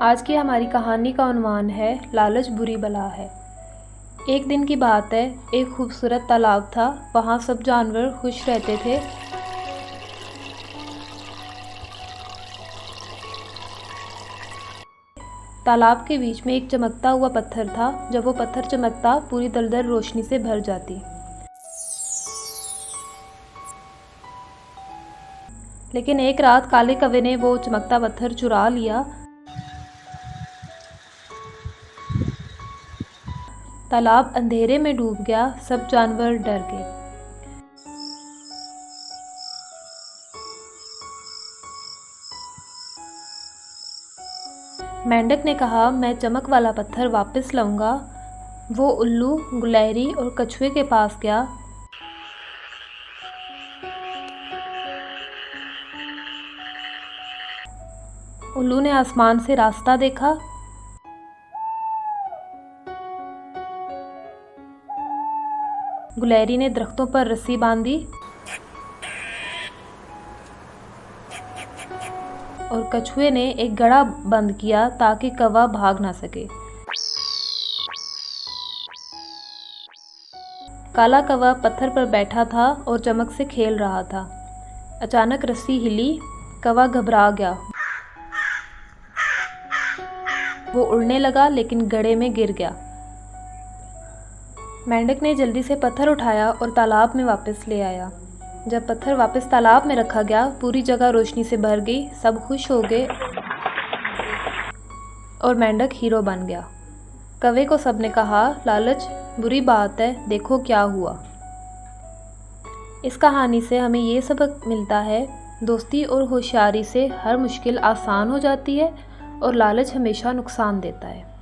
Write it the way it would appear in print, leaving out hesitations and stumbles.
आज की हमारी कहानी का उन्वान है लालच बुरी बला है। एक दिन की बात है, एक खूबसूरत तालाब था। वहाँ सब जानवर खुश रहते थे। तालाब के बीच में एक चमकता हुआ पत्थर था। जब वो पत्थर चमकता, पूरी दलदल रोशनी से भर जाती। लेकिन एक रात काले कौवे ने वो चमकता पत्थर चुरा लिया। तालाब अंधेरे में डूब गया। सब जानवर डर गए। मेंढक ने कहा, मैं चमक वाला पत्थर वापस लाऊंगा। वो उल्लू, गुलहरी और कछुए के पास गया। उल्लू ने आसमान से रास्ता देखा। गुलहरी ने दरख्तों पर रस्सी बांधी और कछुए ने एक गड़ा बंद किया ताकि कौवा भाग ना सके। काला कौवा पत्थर पर बैठा था और चमक से खेल रहा था। अचानक रस्सी हिली। कौवा घबरा गया। वो उड़ने लगा लेकिन गड्ढे में गिर गया। मेंढक ने जल्दी से पत्थर उठाया और तालाब में वापस ले आया। जब पत्थर वापस तालाब में रखा गया, पूरी जगह रोशनी से भर गई। सब खुश हो गए और मेंढक हीरो बन गया। कौवे को सबने कहा, लालच बुरी बात है, देखो क्या हुआ। इस कहानी से हमें ये सबक मिलता है, दोस्ती और होशियारी से हर मुश्किल आसान हो जाती है और लालच हमेशा नुकसान देता है।